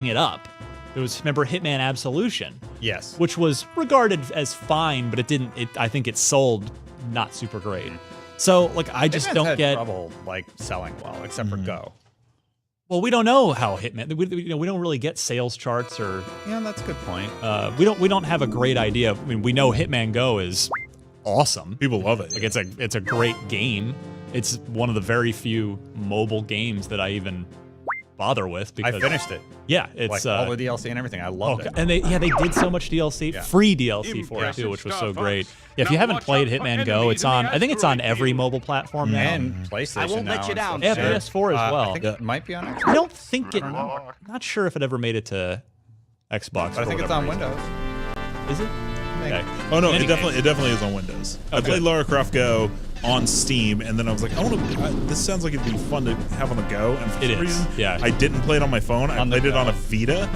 it up. It was, remember, Hitman Absolution. Yes. Which was regarded as fine, but it didn't. I think it sold not super great. So like I just don't get trouble like selling well, except for Go. Well, we don't know how Hitman. We don't really get sales charts or. Yeah, that's a good point. We don't have a great idea. I mean, we know Hitman Go is awesome. People love it. Like it's a great game. It's one of the very few mobile games that I even bother with because I finished it. Yeah, it's like all the DLC and everything. I loved it. And they did so much DLC, free DLC for it too, which was so great. Yeah, if you haven't played Hitman Go, it's on. I think it's on every mobile platform now. And PlayStation. I won't let you down. Yeah, PS4 as well. I think it might be on Xbox. I don't think it. Not sure if it ever made it to Xbox. But I think it's on Windows. Is it? Okay. Oh no, it definitely is on Windows. I played Lara Croft Go on Steam, and then I was like, this sounds like it'd be fun to have on the go. And for some reason, I didn't play it on my phone. I played it on a Vita.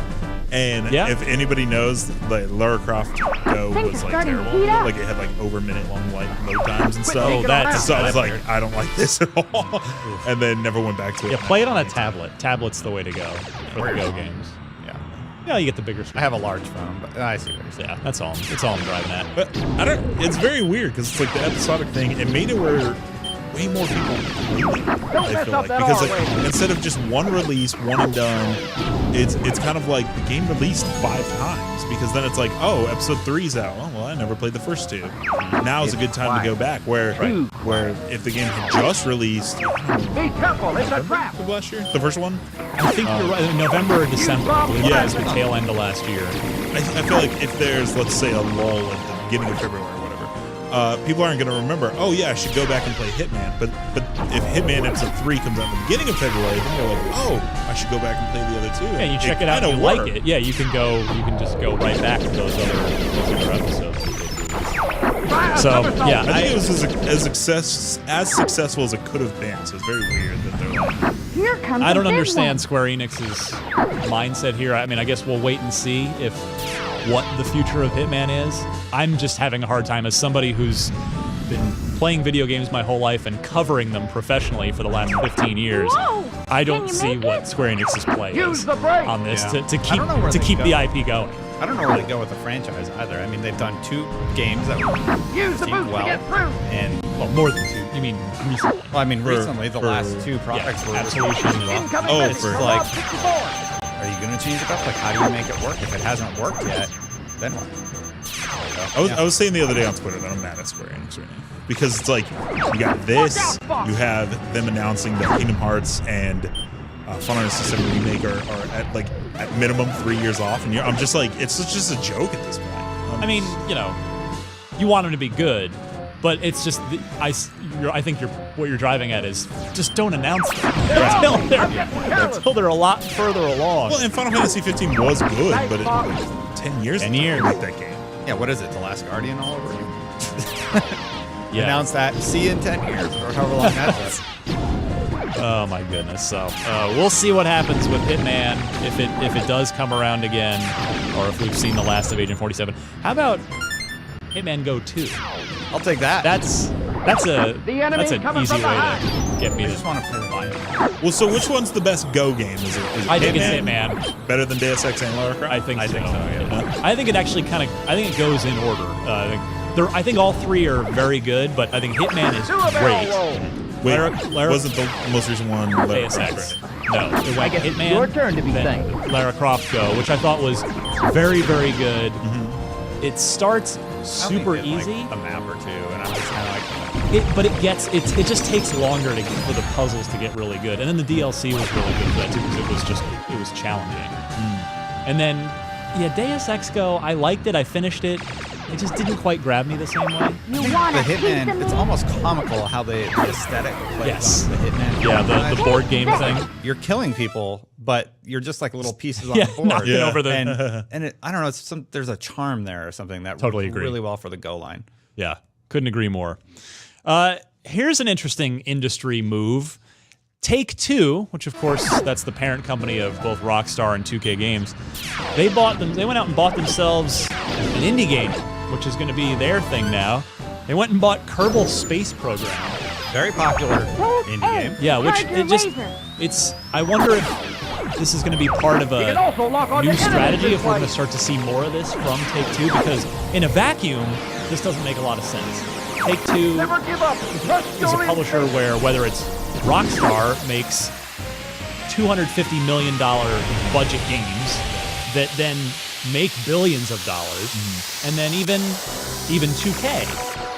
And if anybody knows, like Lara Croft Go was like terrible. Like it had like over minute long like load times and stuff. So I was like, I don't like this at all. And then never went back to it. Yeah, play it on a tablet. Tablet's the way to go for the Go games. Yeah, you get the bigger screen. I have a large phone, but I see what you're saying. Yeah, that's all. That's all I'm driving at. But it's very weird because it's like the episodic thing. It made it where way more people play it, I feel like, because like, instead of just one release, one and done, it's kind of like the game released 5 times because then it's like, oh, episode 3's out. Oh, well, I never played the first 2. Now is a good time to go back. Where if the game had just released, be careful, it's a trap. Last year, the first one. I think you're right. November or December. Yeah, it's the tail end of last year. I feel like if there's, let's say, a lull at the beginning of February or whatever, people aren't going to remember, oh yeah, I should go back and play Hitman. But if Hitman episode 3 comes out in the beginning of February, then they're like, oh, I should go back and play the other 2. Yeah, you check it out and you like it. Yeah, you can just go right back to those other episodes. So yeah, I think it was as successful as it could have been. So it's very weird that they're like. Here comes I don't understand Square Enix's mindset here. I mean, I guess we'll wait and see if what the future of Hitman is. I'm just having a hard time as somebody who's been playing video games my whole life and covering them professionally for the last 15 years. Whoa! I don't see what Square Enix's play is on this to keep the IP going. I don't know where they go with the franchise either. I mean, they've done 2 games that seem well, and more than 2. You mean recently? Well, I mean recently, the last 2 products were Absolution. it's like, are you going to change it up? Like, how do you make it work? If it hasn't worked yet, then what? I was saying the other day on Twitter that I'm mad at Square Enix right now because it's like you got this, you have them announcing that Kingdom Hearts and Final Fantasy VII Remake are at minimum 3 years off, and I'm just like, it's just a joke at this point. I mean, you want them to be good, but it's just I think what you're driving at is just don't announce them until they're a lot further along. Well, and Final Fantasy 15 was good, but it was 10 years. 10 years. Make that game. Yeah, what is it? The Last Guardian all over again? Yeah. Announce that. See you in 10 years, or however long that's. Oh my goodness! So we'll see what happens with Hitman if it does come around again, or if we've seen the last of Agent 47. How about Hitman Go 2? I'll take that. That's an easy way to get me I to just want to play the Lion. Well, so which one's the best Go game? Is it I think it's Hitman. Better than Deus Ex and Lara Croft? I think so. Yeah. I think it actually I think it goes in order. I think all 3 are very good, but I think Hitman is great. Wait, wasn't the most recent one Lara Deus Croft? Ex. No, it went Hitman. Your turn to be then thankful. Lara Croft Go, which I thought was very, very good. It starts super easy. Like a map or 2, and I'm just kind of like. It just takes longer for the puzzles to get really good, and then the DLC was really good for that too because it was challenging. And then Deus Ex Go, I liked it. I finished it. It just didn't quite grab me the same way. You want The a piece of Hitman, it's me? almost comical how the aesthetic plays on the Hitman. Yeah, the board game thing. You're killing people, but you're just like little pieces on Yeah, the board. knocking over the. And I don't know, there's a charm there or something that Totally works agree. really well for the Go line. Yeah, couldn't agree more. Here's an interesting industry move. Take-Two, which of course that's the parent company of both Rockstar and 2K Games, they went out and bought themselves an indie game, which is going to be their thing now. They went and bought Kerbal Space Program. Very popular indie game. Yeah, which Hide your laser. I wonder if this is going to be part of a also lock on new to strategy, enemies if we're going to this start to see more of this from Take-Two, because in a vacuum, this doesn't make a lot of sense. Take-Two Never give up. is a publisher where, whether it's Rockstar makes $250 million budget games that then make billions of dollars, and then even 2K,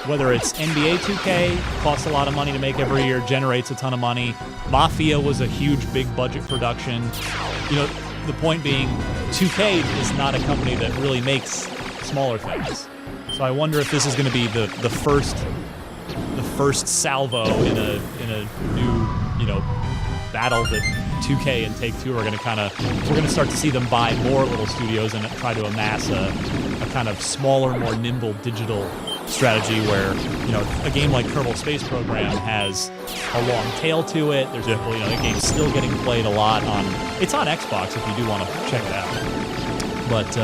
whether it's NBA 2K, costs a lot of money to make every year, generates a ton of money. Mafia was a huge, big budget production. You know, the point being, 2K is not a company that really makes smaller things. So I wonder if this is going to be the first salvo in a new, you know, battle that 2K and Take-Two are going to we're going to start to see them buy more little studios and try to amass a kind of smaller, more nimble digital strategy where, you know, a game like Kerbal Space Program has a long tail to it. There's people, you know, the game's still getting played a lot it's on Xbox if you do want to check it out. But,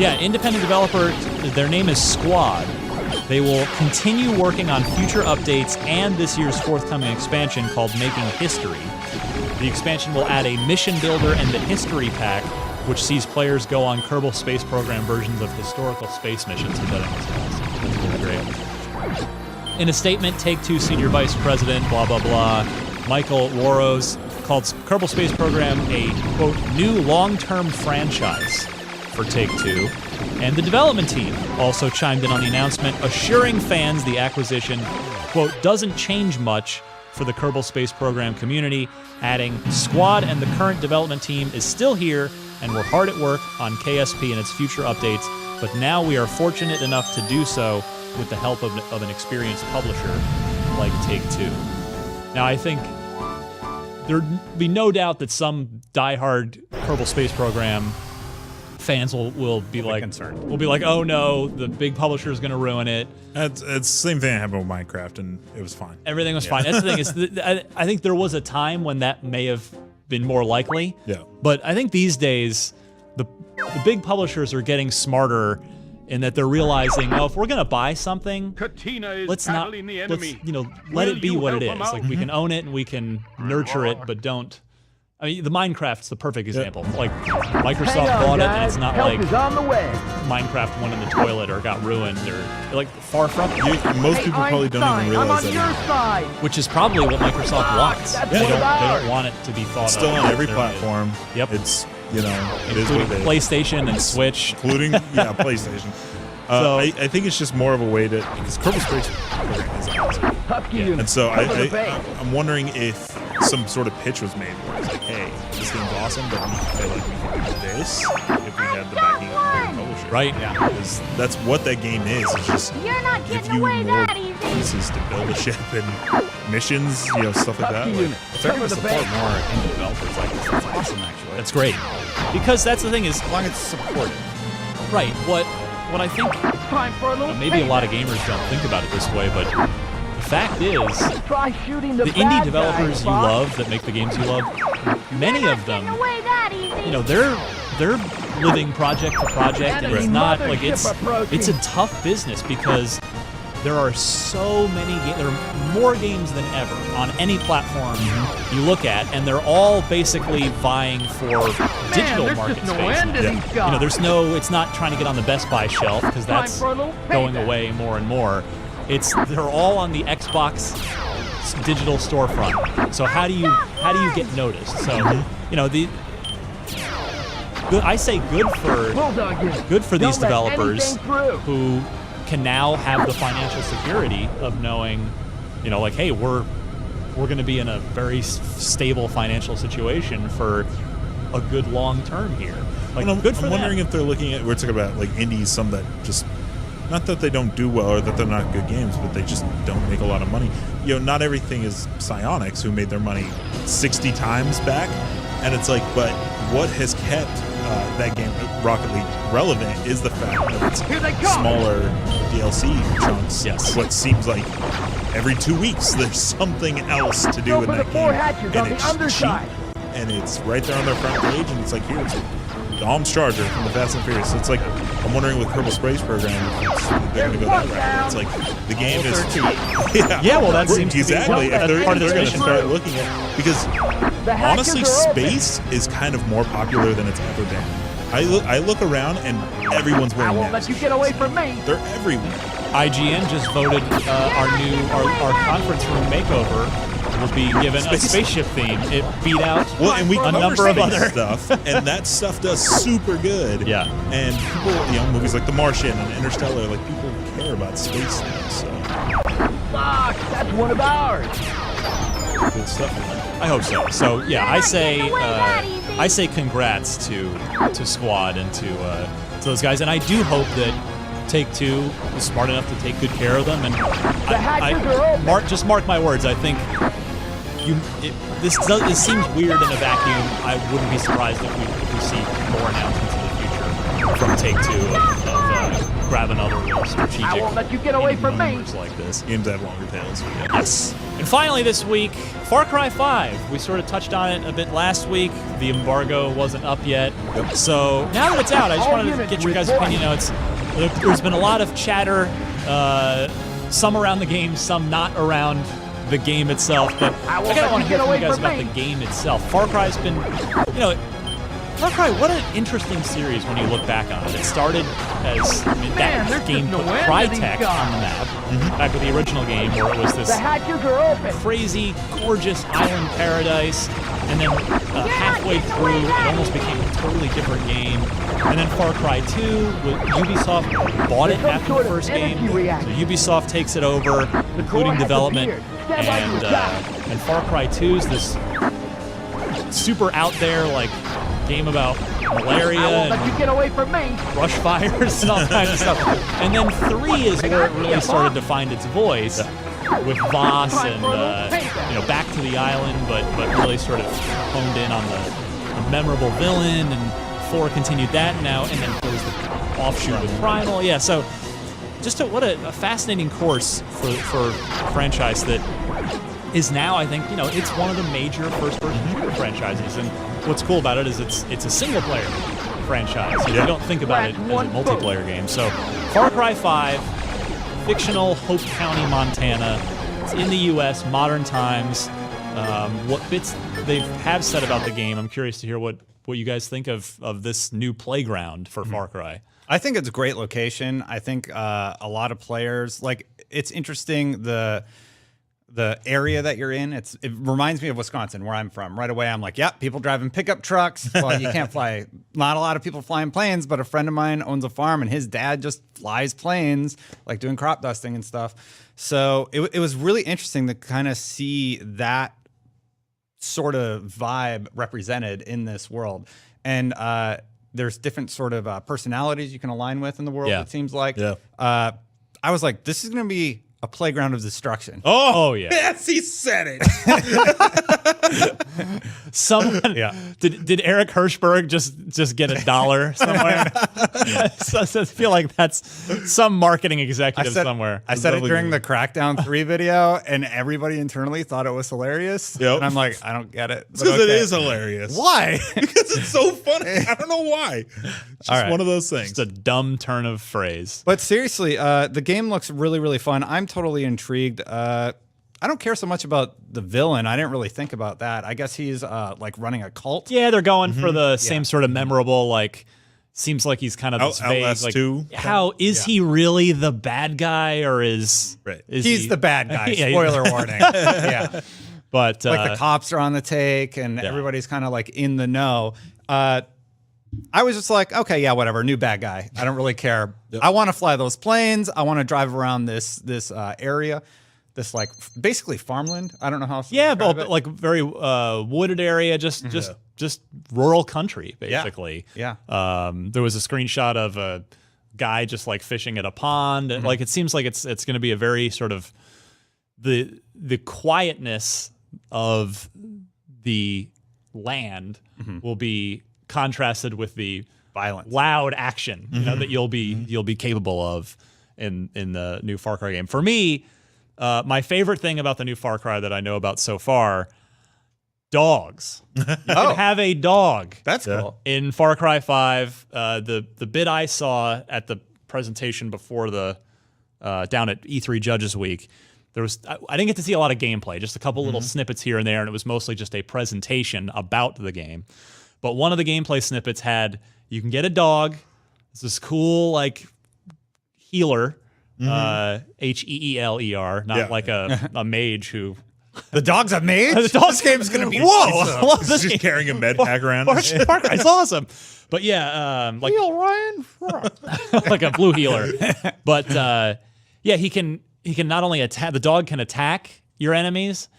yeah, independent developer, their name is Squad. They will continue working on future updates and this year's forthcoming expansion called Making History. The expansion will add a mission builder and the history pack, which sees players go on Kerbal Space Program versions of historical space missions, which I think is awesome. That's really great. In a statement, Take-Two Senior Vice President, blah, blah, blah, Michael Warros called Kerbal Space Program a, quote, new long-term franchise for Take-Two. And the development team also chimed in on the announcement, assuring fans the acquisition, quote, doesn't change much for the Kerbal Space Program community, adding, Squad and the current development team is still here, and we're hard at work on KSP and its future updates, but now we are fortunate enough to do so with the help of an experienced publisher like Take-Two. Now, I think there'd be no doubt that some diehard Kerbal Space Program fans will be like concerned. Will be like, oh no, the big publisher is going to ruin it. It's the same thing that happened with Minecraft, and it was fine. Everything was fine. That's the thing is, I think there was a time when that may have been more likely. Yeah. But I think these days, the big publishers are getting smarter in that they're realizing, oh, if we're going to buy something, let's not, let it be what it is. Like, we can own it and we can nurture it, but don't. I mean, the Minecraft's the perfect example. Like, Microsoft bought it, and it's not like Minecraft went in the toilet or got ruined, or like far from it. Most people probably don't even realize that. Which is probably what Microsoft wants. They don't want it to be thought it's still of. on every platform. Yep. It's, it is including what it is. PlayStation and Switch. Including, PlayStation. So, I think it's just more of a way to, because Kerbal Space Program is awesome. And so I'm wondering if some sort of pitch was made where it's like, hey, this game's awesome, but we feel like we can do this if we had the backing of the publisher. Right. Yeah. Because that's what that game is. It's just give you more pieces to build a ship and missions, stuff like that. If they're going to support more indie developers like this, that's awesome, actually. That's great. Because that's the thing is, as long as it's supported. Right. What I think, maybe a lot of gamers don't think about it this way, but the fact is, the indie developers you love that make the games you love, many of them, they're living project to project, and it's not like it's a tough business because there are so many there are more games than ever on any platform you look at, and they're all basically vying for digital market space. It's not trying to get on the Best Buy shelf because that's going away more and more. They're all on the Xbox digital storefront. So how do you get noticed? So I say good for these developers who can now have the financial security of knowing, hey, we're going to be in a very stable financial situation for a good long term here. Like, I'm good for wondering them. if they're looking at, we're talking about like indies, some that just, not that they don't do well or that they're not good games, but they just don't make a lot of money. Not everything is Psyonix, who made their money 60 times back, and it's like, but what has kept that game, Rocket League, relevant is the fact that it's smaller DLC chunks. Yes. What seems like every 2 weeks there's something else to do in that game, and it's cheap, and it's right there on their front page, and it's like, here, Dom's Charger from the Fast and Furious. So it's like, I'm wondering with Kerbal Spray's program, if they're going to go that route. It's like, the game is... Yeah, well, that seems exactly. to be If part of they're the going to mission. start looking at... Because, honestly, space is kind of more popular than it's ever been. I look around, and everyone's I wearing won't let masks. you get away from me. They're everywhere. IGN just voted our conference room makeover will be given a spaceship theme. It beat out And we a cover number of space other stuff, and that stuff does super good. Yeah. And people, movies like The Martian and Interstellar, like people care about space things. So Fuck, that's one of ours. cool stuff. I hope so. So yeah, I say congrats to Squad and to those guys, and I do hope that Take-Two is smart enough to take good care of them. And just mark my words. I think this seems weird in a vacuum. I wouldn't be surprised if we see more announcements in the future from Take-Two of grabbing other strategic. I won't let you get away from me. Like this. Games have longer tails. Yes. And finally this week, Far Cry 5. We sort of touched on it a bit last week. The embargo wasn't up yet. Yep. So now that it's out, I just wanted to get your guys' opinion. There's been a lot of chatter, some around the game, some not around the game itself. But I kind of want to hear from you guys about the game itself. Far Cry's been, Far Cry, what an interesting series when you look back on it. It started as that game put Crytek on the map, back with the original game, where it was this crazy, gorgeous island paradise, and then halfway through, it almost became a totally different game. And then Far Cry 2, Ubisoft bought it after the first game, so Ubisoft takes it over, including development, and Far Cry 2 is this super out there, like, game about malaria and brush fires and all kinds of stuff. And then 3 is where it really started to find its voice with Voss and back to the island, but really sort of honed in on the memorable villain. And 4 continued that now, and then there was the offshoot with Primal. Yeah, so just what a fascinating course for a franchise that is now, I think, it's one of the major first-person shooter franchises. And what's cool about it is it's a single-player franchise. You don't think about it as a multiplayer game. So Far Cry 5, fictional Hope County, Montana. It's in the U.S., modern times. What bits they have said about the game, I'm curious to hear what you guys think of this new playground for Far Cry. I think it's a great location. I think a lot of players, it's interesting, the area that you're in. It reminds me of Wisconsin, where I'm from. Right away, I'm like, yeah, people driving pickup trucks. Well, you can't fly. Not a lot of people flying planes, but a friend of mine owns a farm, and his dad just flies planes, like doing crop dusting and stuff. So it was really interesting to kind of see that sort of vibe represented in this world. And there's different sort of personalities you can align with in the world, it seems like. Yeah. I was like, this is going to be a playground of destruction. Oh yeah. Yes, he said it. Someone, Did Eric Hirschberg just get $1 somewhere? So I feel like that's some marketing executive somewhere. I said it during the Crackdown 3 video, and everybody internally thought it was hilarious. Yep. And I'm like, I don't get it. Because it is hilarious. Why? Because it's so funny. I don't know why. It's just one of those things. It's a dumb turn of phrase. But seriously, the game looks really, really fun. I'm totally intrigued. I don't care so much about the villain. I didn't really think about that. I guess he's like running a cult. Yeah, they're going for the same sort of memorable, like, seems like he's kind of this vague, Outlast like, 2. how is he really the bad guy, or is He's the bad guy. Spoiler warning. Yeah. But like the cops are on the take, and everybody's kind of like in the know. I was just like, okay, yeah, whatever, new bad guy. I don't really care. I want to fly those planes. I want to drive around this area, this like basically farmland. I don't know how else to describe it. Like very wooded area, just rural country, basically. Yeah. There was a screenshot of a guy just like fishing at a pond. Like it seems like it's going to be a very sort of the quietness of the land will be contrasted with the violence, loud action, that you'll be capable of in the new Far Cry game. For me, my favorite thing about the new Far Cry that I know about so far dogs. You can have a dog. That's cool. In Far Cry 5, the bit I saw at the presentation before the down at E3 Judges Week, there was I didn't get to see a lot of gameplay, just a couple little snippets here and there, and it was mostly just a presentation about the game. But one of the gameplay snippets had, you can get a dog. It's this cool like healer, Heeler, not like a mage who. The dog's a mage? The dog's game's gonna be whoa! He's just carrying a med pack around. Far Cry's awesome. But yeah, like Heal Ryan, like a blue healer. But yeah, he can not only attack, the dog can attack your enemies,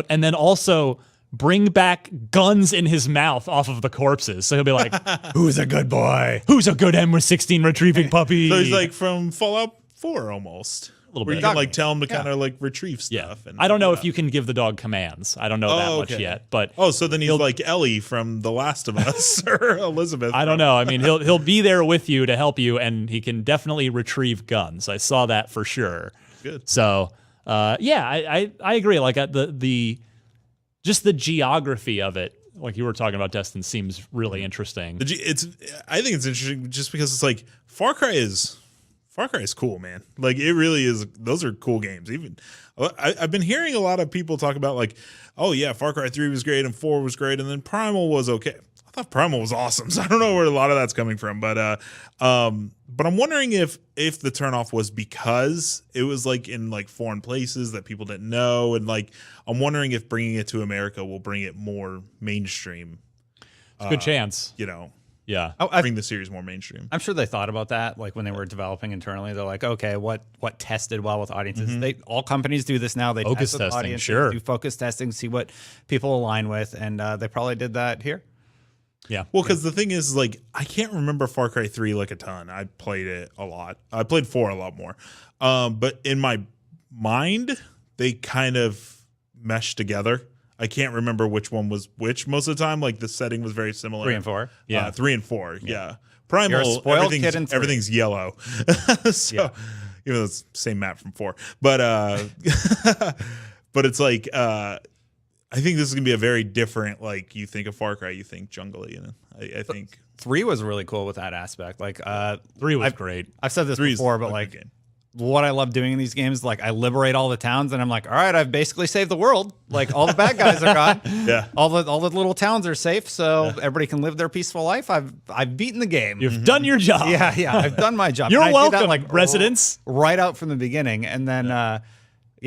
and then also bring back guns in his mouth off of the corpses. So he'll be like, who's a good boy? Who's a good M16 retrieving puppy? So he's like from Fallout 4 almost. Little where bit. you can like tell him to kind of like retrieve stuff. Yeah. And I don't know if you can give the dog commands. I don't know that much yet. But so then he's like Ellie from The Last of Us or Elizabeth. I don't know. I mean, he'll be there with you to help you, and he can definitely retrieve guns. I saw that for sure. Good. So yeah, I agree. Like just the geography of it, like you were talking about, Destin, seems really interesting. I think it's interesting just because it's like Far Cry is cool, man. Like it really is. Those are cool games. Even I've been hearing a lot of people talk about like, oh yeah, Far Cry 3 was great and 4 was great, and then Primal was okay. I thought Primal was awesome, so I don't know where a lot of that's coming from, but I'm wondering if the turnoff was because it was like in like foreign places that people didn't know, and like I'm wondering if bringing it to America will bring it more mainstream. It's a good chance. You know. Yeah, bring the series more mainstream. I'm sure they thought about that, like when they were developing internally. They're like, okay, what tested well with audiences? All companies do this now. They focus test with testing, audiences, sure. do focus testing, see what people align with, and they probably did that here. Yeah. Well, because the thing is, like, I can't remember Far Cry 3 like a ton. I played it a lot. I played 4 a lot more. But in my mind, they kind of meshed together. I can't remember which one was which most of the time. Like the setting was very similar. 3 and 4. Yeah. 3 and 4. Yeah. Primal, You're a spoiled kid in 3. everything's yellow. So even though it's the same map from 4. But but it's like I think this is gonna be a very different, like you think of Far Cry, you think jungle-y, and I think 3 was really cool with that aspect. Like 3 was great. I've said this before, but like what I love doing in these games, like I liberate all the towns, and I'm like, all right, I've basically saved the world. Like all the bad guys are gone. Yeah. All the little towns are safe, so everybody can live their peaceful life. I've beaten the game. You've done your job. Yeah, I've done my job. You're and I did welcome, that, residents. Right out from the beginning, and then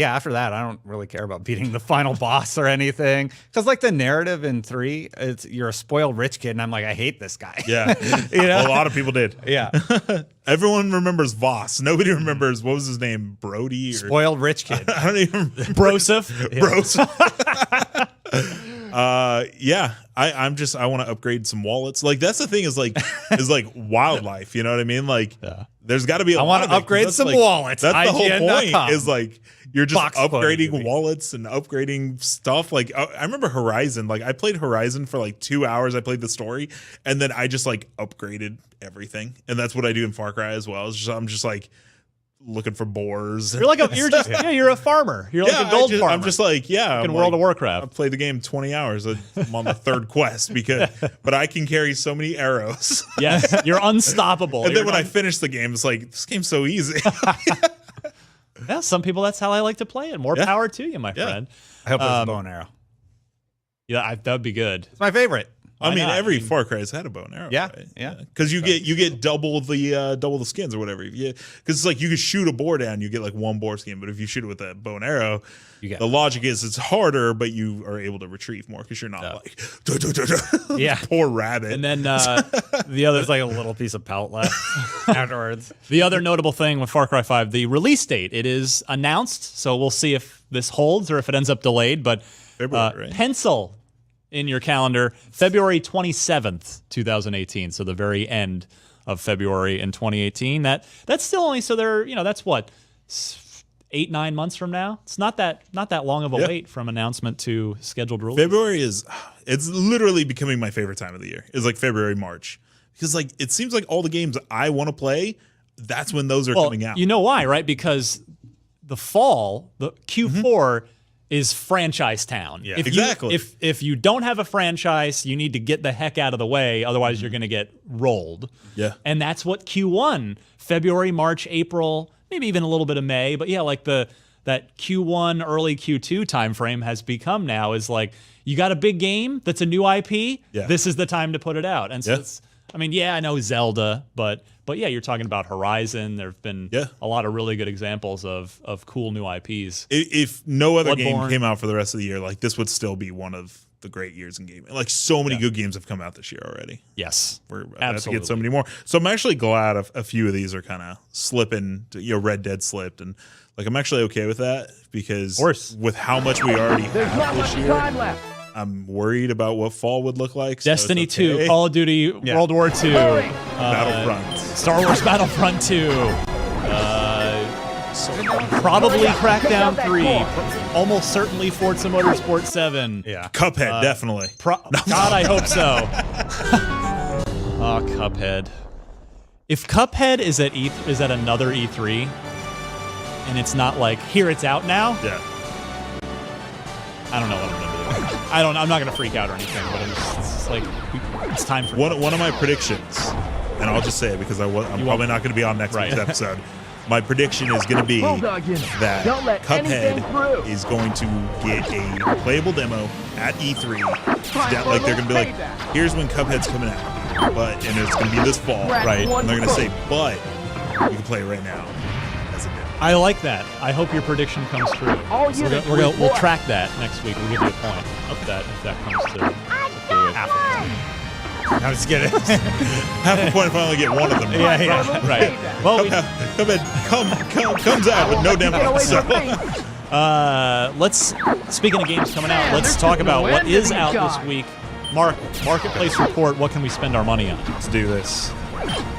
after that, I don't really care about beating the final boss or anything. Because like the narrative in 3, it's you're a spoiled rich kid, and I'm like, I hate this guy. Yeah. You know? A lot of people did. Yeah. Everyone remembers Voss. Nobody remembers, what was his name? Brody? Or Spoiled rich kid. I don't even Broseph. Yeah. I want to upgrade some wallets. Like that's the thing is like wildlife. You know what I mean? Like there's got to be. I want to upgrade some wallets. That's the whole point. IGN.com. Is like you're just Box upgrading wallets and upgrading stuff. Like I remember Horizon. Like I played Horizon for like 2 hours. I played the story, and then I just like upgraded everything. And that's what I do in Far Cry as well. I'm just like looking for boars. You're like you're a farmer. You're like a gold farmer. I'm just like, in World of Warcraft. I've played the game 20 hours. I'm on the 3rd quest but I can carry so many arrows. Yes, you're unstoppable. And then when I finish the game, it's like, this game's so easy. Yeah, some people, that's how I like to play it. More power to you, my friend. I hope there's a bow and arrow. Yeah, that'd be good. It's my favorite. I mean, every Far Cry has had a bow and arrow. Yeah, right? yeah. Because you get double the skins or whatever. Yeah, because it's like you could shoot a boar down, you get like 1 boar skin. But if you shoot it with a bow and arrow, the logic is it's harder, but you are able to retrieve more because you're not like poor rabbit. And then the other There's like a little piece of pelt left afterwards. The other notable thing with Far Cry 5, the release date, it is announced. So we'll see if this holds or if it ends up delayed. But February, right? Pencil in your calendar, February 27th, 2018. So the very end of February in 2018. That's still only, so that's what, 8-9 months from now. It's not that long of a wait from announcement to scheduled release. February it's literally becoming my favorite time of the year. It's like February, March, because like it seems like all the games I want to play, that's when those are coming out. You know why, right? Because the fall, the Q4. is franchise town. Yeah, if exactly. If you don't have a franchise, you need to get the heck out of the way. Otherwise, you're going to get rolled. Yeah. And that's what Q1, February, March, April, maybe even a little bit of May. But yeah, like that Q1, early Q2 timeframe has become now is like, you got a big game that's a new IP. Yeah. This is the time to put it out. And so it's, I mean, yeah, I know Zelda, but yeah, you're talking about Horizon. There have been a lot of really good examples of cool new IPs. If no other game Bloodborne. came out for the rest of the year, like this would still be one of the great years in gaming. Like so many good games have come out this year already. Yes, We're about to get so many more. So I'm actually glad a few of these are kind of slipping. Red Dead slipped, and like I'm actually okay with that because with how much we already There's not have much this year, time left. I'm worried about what fall would look like. So Destiny it's okay. 2, Call of Duty, World War II, Battlefront, Star Wars Battlefront 2, probably Crackdown 3, almost certainly Forza Motorsport 7. Yeah. Cuphead, definitely. God, I hope so. Oh, Cuphead. If Cuphead is at another E3, and it's not like, here it's out now, Yeah. I don't know what I'm gonna do. I'm not gonna freak out or anything, but it's like it's time for one of my predictions, and I'll just say it because I'm probably not going to be on next week's episode. My prediction is going to be that Don't let anything Cuphead through. is going to get a playable demo at E3. Like they're going to be like, here's when Cuphead's coming out, and it's going to be this fall, Right. And they're going to say, but you can play it right now as a demo. I like that. I hope your prediction comes true. All So units we'll report. track that next week. We'll give you a point if that comes to fruition. I'm just kidding. Half a point if I only get one of them. Right. Well, Cuphead comes out with no demo. Get away So. from me. let's. Speaking of games coming out, let's talk about what is out this week. Mark, Marketplace Report. What can we spend our money on? Let's do this.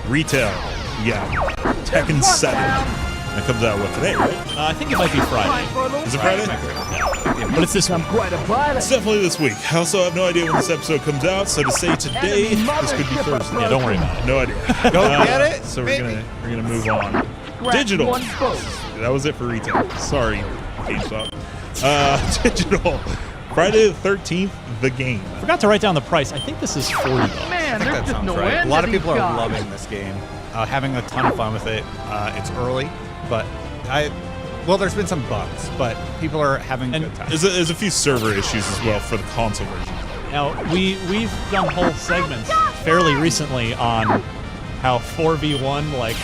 Retail. Yeah. Tekken 7. It comes out what today, right? I think it might be Friday. Is it Friday? But it's this I'm week. quite a pilot. It's definitely this week. I also have no idea when this episode comes out, so to say today, this could be Thursday. Yeah, don't worry about it. No idea. Go get it. So maybe. we're gonna move on. Scratch Digital. one vote. That was it for retail. Sorry, GameStop. Digital. Friday the 13th, the game. Forgot to write down the price. I think this is $40. Man, I think there's that just sounds no right. end A lot to of these people are guys. loving this game, having a ton of fun with it. It's early, but there's been some bugs, but people are having a good time. There's a few server issues as well for the console version. Now, we've done whole segments fairly recently on how 4v1 like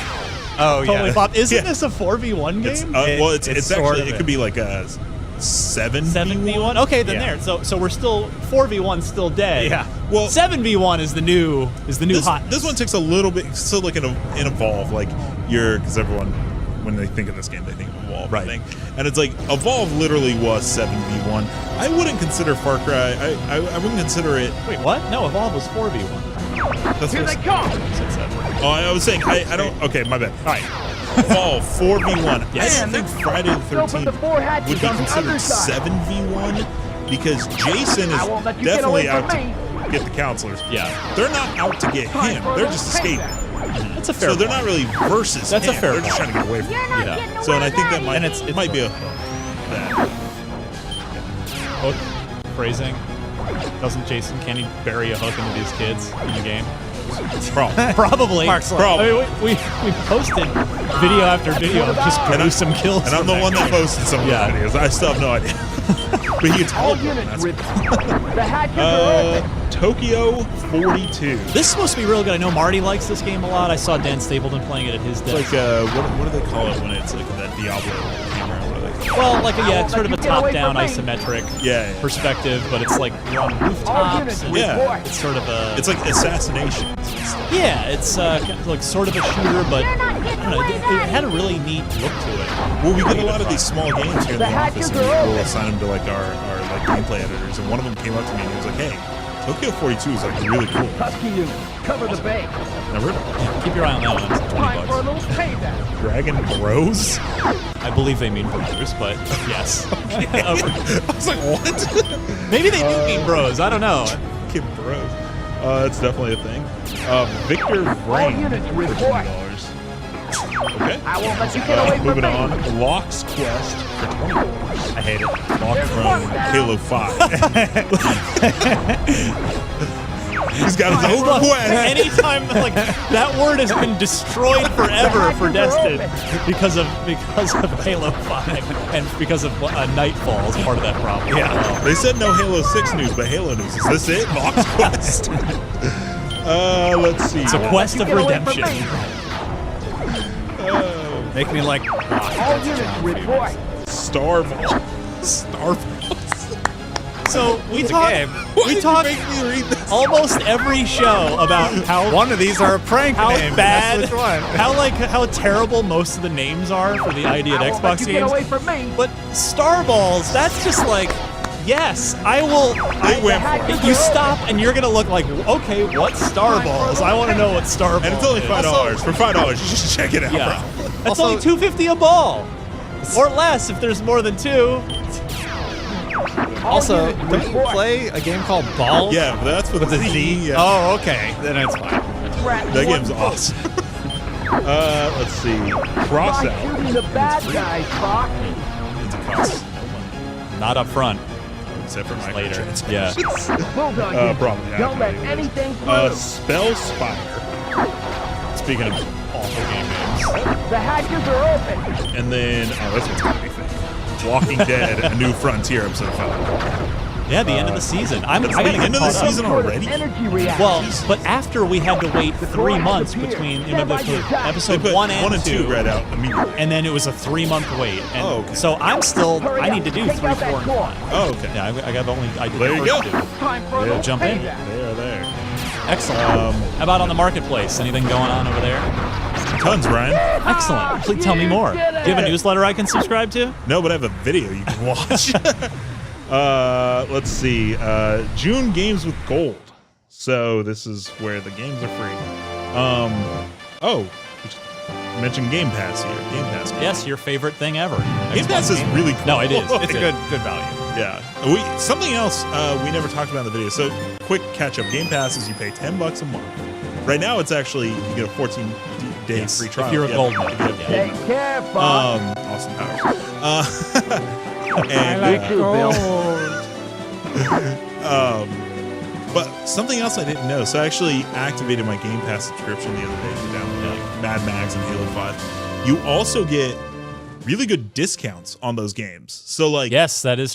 totally popped. Isn't this a 4v1 game? It's sort actually of it could be like a 7v1. Okay, then there. So we're still 4v1 still dead. Yeah. Well, 7v1 is the new hot. This one takes a little bit, still like an Evolve, like because everyone when they think of this game they think of Evolve, Right. I think, and it's like Evolve literally was 7v1. I wouldn't consider Far Cry. I wouldn't consider it. Wait, what? No, Evolve was 4v1. That's Here what they I come. Said 7. Oh, I was saying I don't. Okay, my bad. All right. Evolve 4v1. Yes. I think Friday the Still put the 13th four hatches would be on the considered underside. 7v1 because Jason is I won't let you get definitely away out from to me. get the counselors. Yeah. They're not out to get Time him. for a They're little just escaping. payback. That's a fair. So they're point. not really versus That's a him. fair They're just point. trying to get away from him. Yeah. So and I think that might And it's might be a hook. That. Hook phrasing. Doesn't Jason, can he bury a hook into these kids in the game? Problem. Probably. Mark's like- I mean, we posted video after video of just gruesome kills. And I'm from the one that posted some of Yeah. those videos. I still have no idea. But you can All tell them. units That's report. The hatches are open. Tokyo 42. This is supposed to be real good. I know Marty likes this game a lot. I saw Dan Stapleton playing it at his It's desk. like what do they call it when it's like that Diablo camera? What do they call it? Well, like it's sort of a Get away top-down from me. isometric Yeah. perspective, but it's like you're on All rooftops. units And Yeah. report. It's sort of a It's like assassinations. yeah. It's like sort of a shooter, but I don't know. It had a really neat look to it. Well, we get a lot of these small games here in the The office, hatches and are we'll open. assign them to like our like gameplay editors. And one of them came up to me and he was like, "Hey, Tokyo 42 is like really cool." Husky unit, cover the bay. Never heard of Keep your eye on that one. It's Time for a $20. little payback. it. Dragon Bros. I believe they mean brothers, but yes. I was like, "What?" Maybe they do mean bros. I don't know. Kid Bros. That's definitely a thing. Victor All Brain units for report. $20. Okay. I won't let you get away from Moving me. on. Locke's Quest for $20. I hate it. Lock from Halo 5. He's got his own quest. Anytime like that word has been destroyed forever for Destin because of Halo 5 and because of Nightfall is part of that problem. Yeah. They said no Halo 6 news, but Halo news. Is this it? Locke's Quest. Let's see. It's a quest of Get away from redemption. me. Make me like All units report. Starfall. So we game. talk Make me read this. almost every show about how one of these are a prank how name. bad, Guess which one? how terrible most of the names are for the ID at I won't let Xbox you get games. away from me. But Starballs, that's just like, yes, I will. They went for it. You stop and you're gonna look like, okay, what's Starballs? I want to know what Starballs. And it's only is. $5. For $5, you just check it out, Yeah, bro. it's Also- only $2.50 a ball, or less if there's more than two. Also, don't you play a game called Balls? Yeah, but that's with With a Z? Yeah. Oh, okay. Then it's fine. That game's awesome. Let's see. Try Crossout. shooting the bad guys, Fox. It's a cost. Not up front. Except for Later. microtransactions. Yeah. Bulldog, Probably. Yeah, don't let maybe. anything through. Spell Spire. Speaking of awful game names. The hatches are open. And then, this one's gonna be fake. Walking Dead, A New Frontier, episode 5. Yeah, the end of the season. I It's gotta the get end of the caught up. season already? Energy reaction. Well, but after we had to wait 3 months between They episode put 1 and 2, read out immediately. and then it was a 3-month wait. And Oh, okay. So I need to do 3, 4, and 5. Oh, okay. Yeah, I did There the you first go. 2. Time for a Yeah, little jump in. payback. They are there. Excellent. How about on the marketplace? Anything going on over there? Tons, Ryan. Excellent. Please tell me more. Do you have a newsletter I can subscribe to? No, but I have a video you can watch. Let's see. June games with gold. So this is where the games are free. We mentioned Game Pass here. Game Pass. Yes, your favorite thing ever. Game Pass is really cool. No, it is. It's a good value. Yeah. Something else we never talked about in the video. So quick catch up. Game Pass is you pay $10 a month. Right now it's actually you get a 14-day Yes, free trial. if you're a gold if you member. have Take gold. care, Fox. Austin Powers. And, Me too, Bill. but something else I didn't know. So I actually activated my Game Pass subscription the other day to download like Mad Max and Halo 5. You also get really good discounts on those games. So like Yes, that is